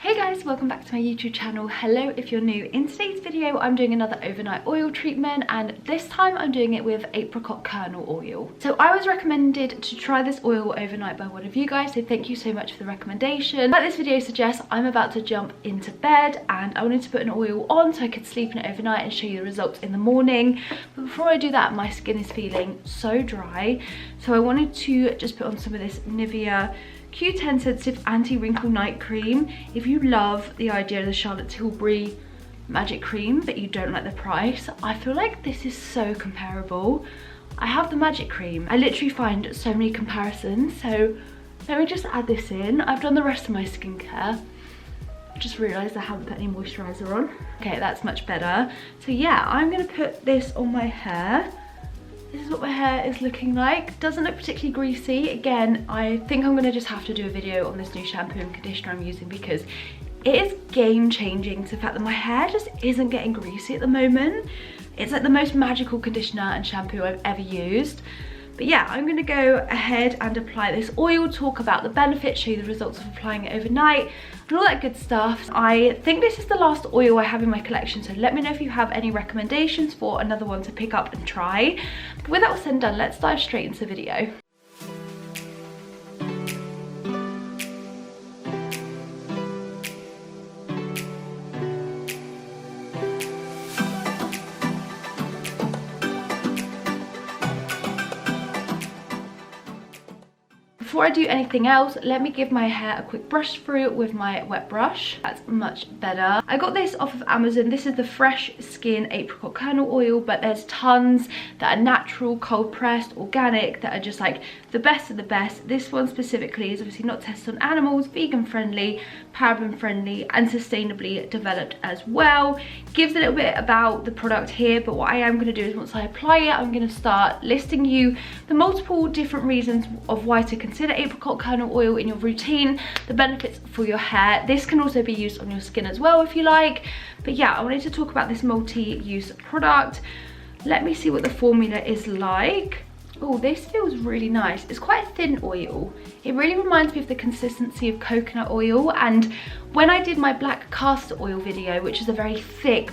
Hey guys, welcome back to my YouTube channel. Hello if you're new. In today's video I'm doing another overnight oil treatment, and this time I'm doing it with Apricot Kernel Oil. So I was recommended to try this oil overnight by one of you guys, so thank you so much for the recommendation. Like this video suggests, I'm about to jump into bed and I wanted to put an oil on so I could sleep in it overnight and show you the results in the morning. But before I do that, my skin is feeling so dry, so I wanted to just put on some of this Nivea Q10 Sensitive Anti-Wrinkle Night Cream. If you love the idea of the Charlotte Tilbury Magic Cream but you don't like the price, I feel like this is so comparable. I have the Magic Cream. I literally find so many comparisons, so let me just add this in. I've done the rest of my skincare. I just realised I haven't put any moisturiser on. Okay, that's much better. So yeah, I'm going to put this on my hair. This is what my hair is looking like. Doesn't look particularly greasy. Again, I think I'm gonna just have to do a video on this new shampoo and conditioner I'm using because it is game changing to the fact that my hair just isn't getting greasy at the moment. It's like the most magical conditioner and shampoo I've ever used. But yeah, I'm gonna go ahead and apply this oil, talk about the benefits, show you the results of applying it overnight, and all that good stuff. I think this is the last oil I have in my collection, so let me know if you have any recommendations for another one to pick up and try. But with that all said and done, let's dive straight into the video. Before I do anything else, let me give my hair a quick brush through with my wet brush. That's much better. I got this off of Amazon. This is the Fresh Skin Apricot Kernel Oil, but there's tons that are natural, cold pressed, organic, that are just like the best of the best. This one specifically is obviously not tested on animals, vegan friendly, paraben friendly, and sustainably developed as well. Gives a little bit about the product here, but what I am going to do is once I apply it, I'm going to start listing you the multiple different reasons of why to consider apricot kernel oil in your routine, the benefits for your hair. This can also be used on your skin as well if you like. But yeah, I wanted to talk about this multi-use product. Let me see what the formula is like. Oh, this feels really nice. It's quite a thin oil. It really reminds me of the consistency of coconut oil, and when I did my black castor oil video, which is a very thick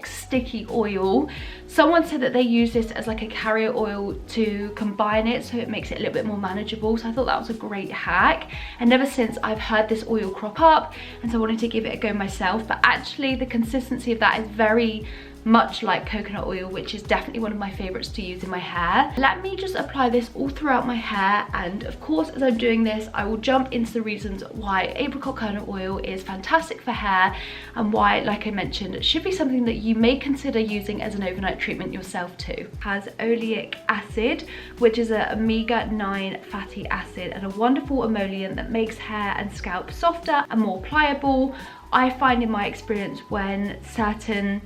sticky oil, someone said that they use this as like a carrier oil to combine it so it makes it a little bit more manageable. So I thought that was a great hack, and ever since I've heard this oil crop up, and so I wanted to give it a go myself. But actually the consistency of that is very much like coconut oil, which is definitely one of my favorites to use in my hair. Let me just apply this all throughout my hair, and of course as I'm doing this I will jump into the reasons why apricot kernel oil is fantastic for hair, and why, like I mentioned, it should be something that you may consider using as an overnight treatment yourself too. It has oleic acid, which is an omega-9 fatty acid and a wonderful emollient that makes hair and scalp softer and more pliable. I find in my experience when certain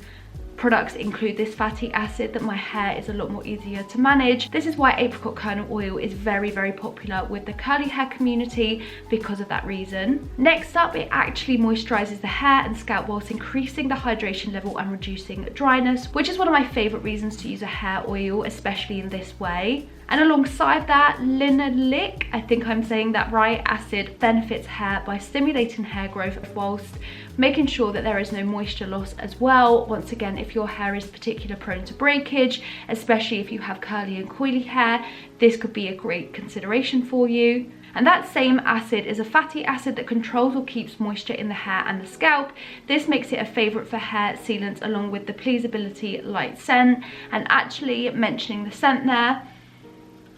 products include this fatty acid that my hair is a lot more easier to manage. This is why apricot kernel oil is very popular with the curly hair community, because of that reason. Next up, it actually moisturizes the hair and scalp whilst increasing the hydration level and reducing dryness, which is one of my favorite reasons to use a hair oil, especially in this way. And alongside that, linoleic, I think I'm saying that right, acid benefits hair by stimulating hair growth whilst making sure that there is no moisture loss as well. Once again, if your hair is particularly prone to breakage, especially if you have curly and coily hair, this could be a great consideration for you. And that same acid is a fatty acid that controls or keeps moisture in the hair and the scalp. This makes it a favourite for hair sealants, along with the Pleasability light scent. And actually, mentioning the scent there,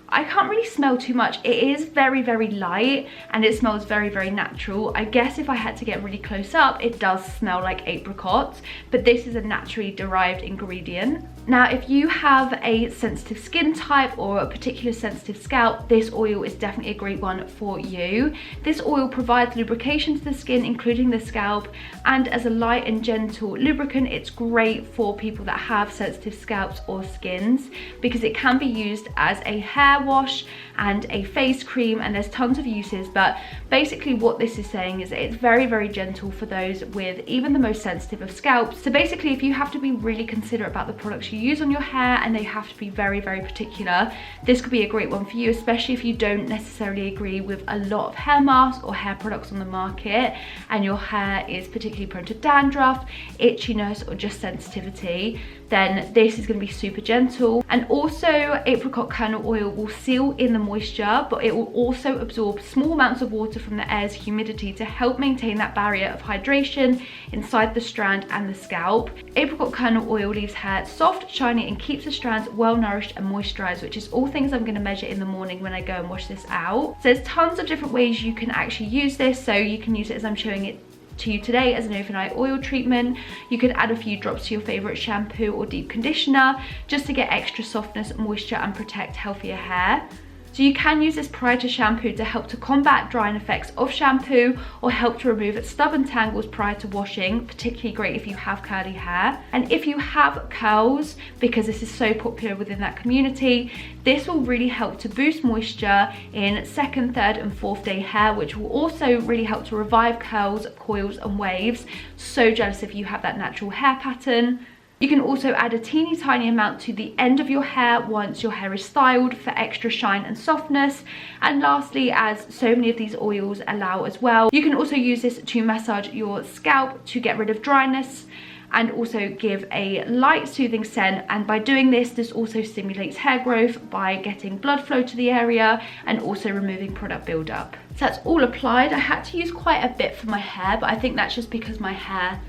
I can't really smell too much. It is very light and it smells very natural. I guess if I had to get really close up, it does smell like apricots, but this is a naturally derived ingredient. Now, if you have a sensitive skin type or a particular sensitive scalp, this oil is definitely a great one for you. This oil provides lubrication to the skin, including the scalp, and as a light and gentle lubricant, it's great for people that have sensitive scalps or skins because it can be used as a hair hair wash and a face cream, and there's tons of uses, but basically what this is saying is that it's very, very gentle for those with even the most sensitive of scalps. So basically, if you have to be really considerate about the products you use on your hair and they have to be very, very particular, this could be a great one for you, especially if you don't necessarily agree with a lot of hair masks or hair products on the market and your hair is particularly prone to dandruff, itchiness, or just sensitivity. Then this is going to be super gentle. And also, apricot kernel oil will seal in the moisture, but it will also absorb small amounts of water from the air's humidity to help maintain that barrier of hydration inside the strand and the scalp. Apricot kernel oil leaves hair soft, shiny, and keeps the strands well nourished and moisturized, which is all things I'm going to measure in the morning when I go and wash this out. So there's tons of different ways you can actually use this. So you can use it as I'm showing it to you today as an overnight oil treatment. You could add a few drops to your favorite shampoo or deep conditioner just to get extra softness, moisture, and protect healthier hair. So you can use this prior to shampoo to help to combat drying effects of shampoo or help to remove stubborn tangles prior to washing, particularly great if you have curly hair. And if you have curls, because this is so popular within that community, this will really help to boost moisture in second, third, and fourth day hair, which will also really help to revive curls, coils, and waves. So jealous if you have that natural hair pattern. You can also add a teeny tiny amount to the end of your hair once your hair is styled for extra shine and softness. And lastly, as so many of these oils allow as well, you can also use this to massage your scalp to get rid of dryness and also give a light soothing scent. And by doing this, this also stimulates hair growth by getting blood flow to the area and also removing product buildup. So that's all applied. I had to use quite a bit for my hair, but I think that's just because my hair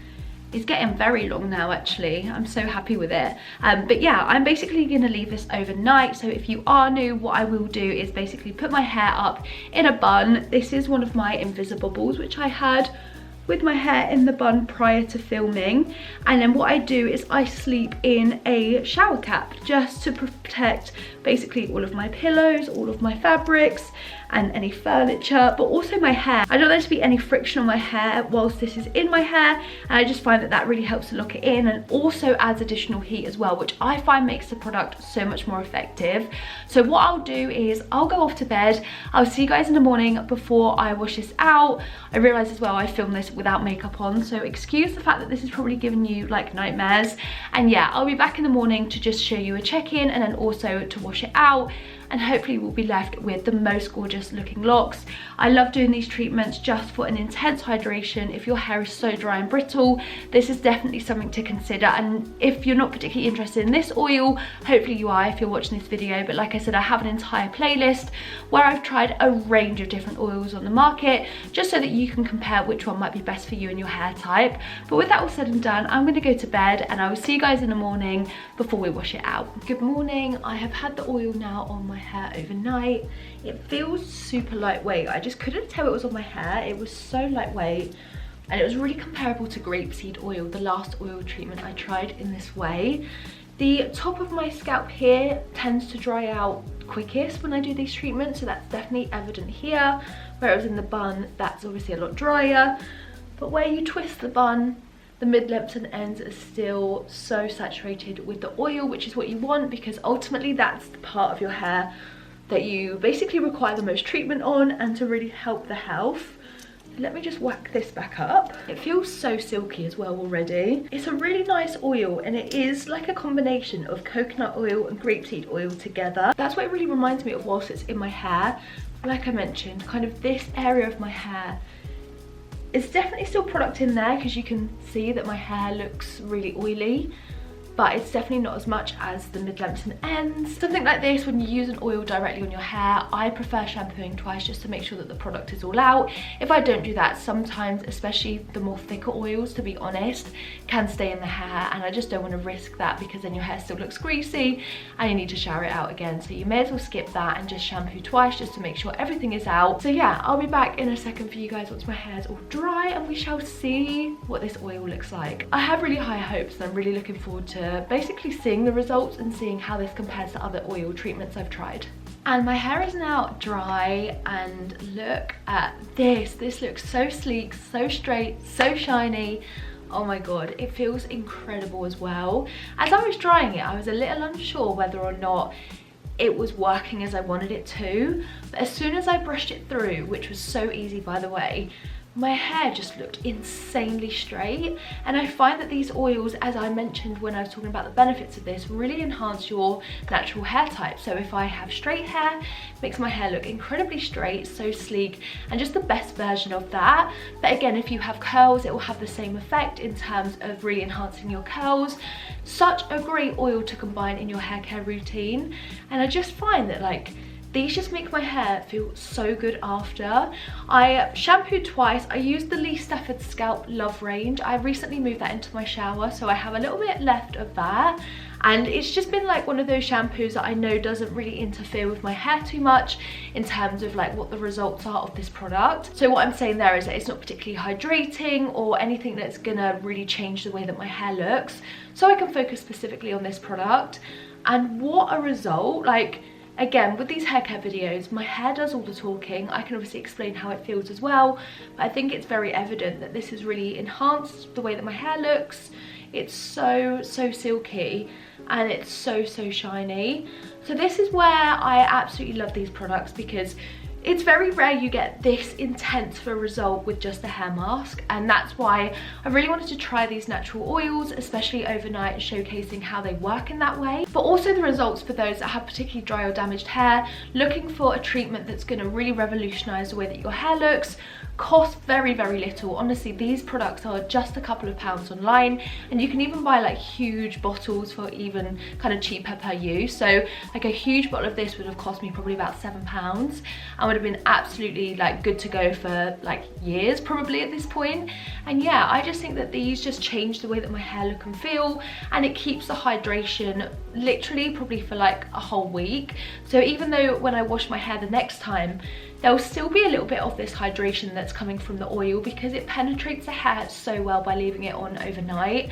is getting very long now. Actually, I'm so happy with it. But yeah, I'm basically going to leave this overnight. So if you are new, what I will do is basically put my hair up in a bun. This is one of my invisible balls which I had with my hair in the bun prior to filming, and then what I do is I sleep in a shower cap just to protect basically all of my pillows, all of my fabrics, and any furniture, but also my hair. I don't want there to be any friction on my hair whilst this is in my hair, and I just find that that really helps to lock it in and also adds additional heat as well, which I find makes the product so much more effective. So what I'll do is I'll go off to bed. I'll see you guys in the morning before I wash this out. I realise as well I filmed this without makeup on, so excuse the fact that this is probably giving you like nightmares. And yeah, I'll be back in the morning to just show you a check-in and then also to wash it out, and hopefully we'll be left with the most gorgeous looking locks. I love doing these treatments just for an intense hydration. If your hair is so dry and brittle, this is definitely something to consider. And if you're not particularly interested in this oil, hopefully you are if you're watching this video, but like I said, I have an entire playlist where I've tried a range of different oils on the market just so that you can compare which one might be best for you and your hair type. But with that all said and done, I'm going to go to bed and I will see you guys in the morning before we wash it out. Good morning. I have had the oil now on my hair overnight. It feels super lightweight. I just couldn't tell it was on my hair. It was so lightweight and it was really comparable to grapeseed oil, the last oil treatment I tried in this way. The top of my scalp here tends to dry out quickest when I do these treatments, so that's definitely evident here, whereas in the bun that's obviously a lot drier. But where you twist the bun, the mid-lengths and ends are still so saturated with the oil, which is what you want, because ultimately that's the part of your hair that you basically require the most treatment on and to really help the health. Let me just whack this back up. It feels so silky as well already. It's a really nice oil and it is like a combination of coconut oil and grapeseed oil together. That's what it really reminds me of whilst it's in my hair. Like I mentioned, kind of this area of my hair, it's definitely still product in there because you can see that my hair looks really oily, but it's definitely not as much as the mid-lengths and ends. Something like this, when you use an oil directly on your hair, I prefer shampooing twice just to make sure that the product is all out. If I don't do that, sometimes, especially the more thicker oils, to be honest, can stay in the hair, and I just don't want to risk that because then your hair still looks greasy and you need to shower it out again. So you may as well skip that and just shampoo twice just to make sure everything is out. So yeah, I'll be back in a second for you guys once my hair is all dry and we shall see what this oil looks like. I have really high hopes and I'm really looking forward to basically seeing the results and seeing how this compares to other oil treatments I've tried. And my hair is now dry, and look at this. This looks so sleek, so straight, so shiny. Oh my god, it feels incredible as well. As I was drying it, I was a little unsure whether or not it was working as I wanted it to. But as soon as I brushed it through, which was so easy by the way, my hair just looked insanely straight. And I find that these oils, as I mentioned when I was talking about the benefits of this, really enhance your natural hair type. So if I have straight hair, it makes my hair look incredibly straight, so sleek, and just the best version of that. But again, if you have curls, it will have the same effect in terms of really enhancing your curls. Such a great oil to combine in your hair care routine. And I just find that like, these just make my hair feel so good after. I shampooed twice. I used the Lee Stafford Scalp Love range. I recently moved that into my shower, so I have a little bit left of that. And it's just been like one of those shampoos that I know doesn't really interfere with my hair too much in terms of like what the results are of this product. So what I'm saying there is that it's not particularly hydrating or anything that's gonna really change the way that my hair looks. So I can focus specifically on this product. And what a result. Like, again, with these hair care videos, my hair does all the talking. I can obviously explain how it feels as well, but I think it's very evident that this has really enhanced the way that my hair looks. It's so silky and it's so shiny. So this is where I absolutely love these products, because it's very rare you get this intense of a result with just a hair mask, and that's why I really wanted to try these natural oils, especially overnight, showcasing how they work in that way. But also the results for those that have particularly dry or damaged hair, looking for a treatment that's going to really revolutionize the way that your hair looks. Cost very little. Honestly, these products are just a couple of pounds online, and you can even buy like huge bottles for even kind of cheaper per use. So like a huge bottle of this would have cost me probably about £7 and would have been absolutely like good to go for like years probably at this point. And yeah, I just think that these just change the way that my hair look and feel, and it keeps the hydration literally probably for like a whole week. So even though when I wash my hair the next time, there'll still be a little bit of this hydration that's coming from the oil, because it penetrates the hair so well by leaving it on overnight.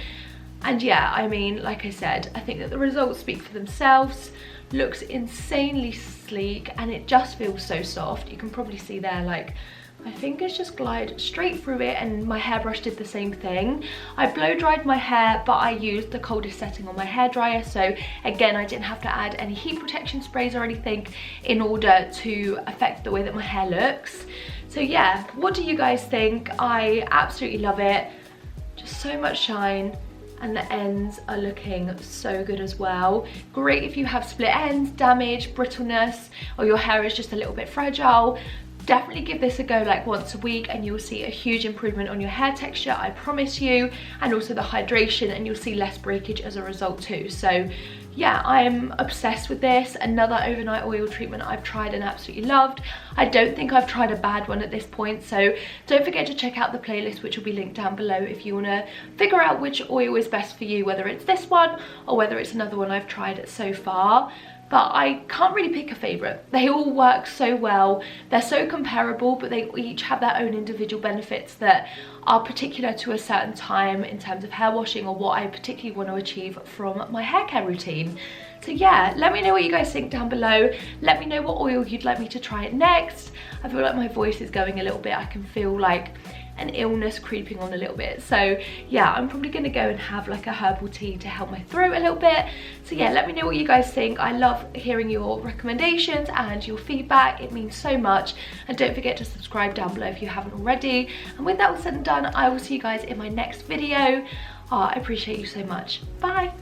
And yeah, I mean, like I said, I think that the results speak for themselves. Looks insanely sleek, and it just feels so soft. You can probably see there, like, my fingers just glide straight through it, and my hairbrush did the same thing. I blow dried my hair, but I used the coldest setting on my hairdryer, so again, I didn't have to add any heat protection sprays or anything in order to affect the way that my hair looks. So yeah, what do you guys think? I absolutely love it. Just so much shine, and the ends are looking so good as well. Great if you have split ends, damage, brittleness, or your hair is just a little bit fragile. Definitely give this a go like once a week, and you'll see a huge improvement on your hair texture, I promise you, and also the hydration, and you'll see less breakage as a result too. So yeah, I'm obsessed with this. Another overnight oil treatment I've tried and absolutely loved. I don't think I've tried a bad one at this point, so don't forget to check out the playlist, which will be linked down below, if you want to figure out which oil is best for you, whether it's this one or whether it's another one I've tried so far. But I can't really pick a favourite. They all work so well. They're so comparable, but they each have their own individual benefits that are particular to a certain time in terms of hair washing or what I particularly want to achieve from my hair care routine. So yeah, let me know what you guys think down below. Let me know what oil you'd like me to try next. I feel like my voice is going a little bit. I can feel like an illness creeping on a little bit, so yeah, I'm probably gonna go and have like a herbal tea to help my throat a little bit. So yeah, let me know what you guys think. I love hearing your recommendations and your feedback. It means so much. And don't forget to subscribe down below if you haven't already. And with that all said and done, I will see you guys in my next video. I appreciate you so much. Bye.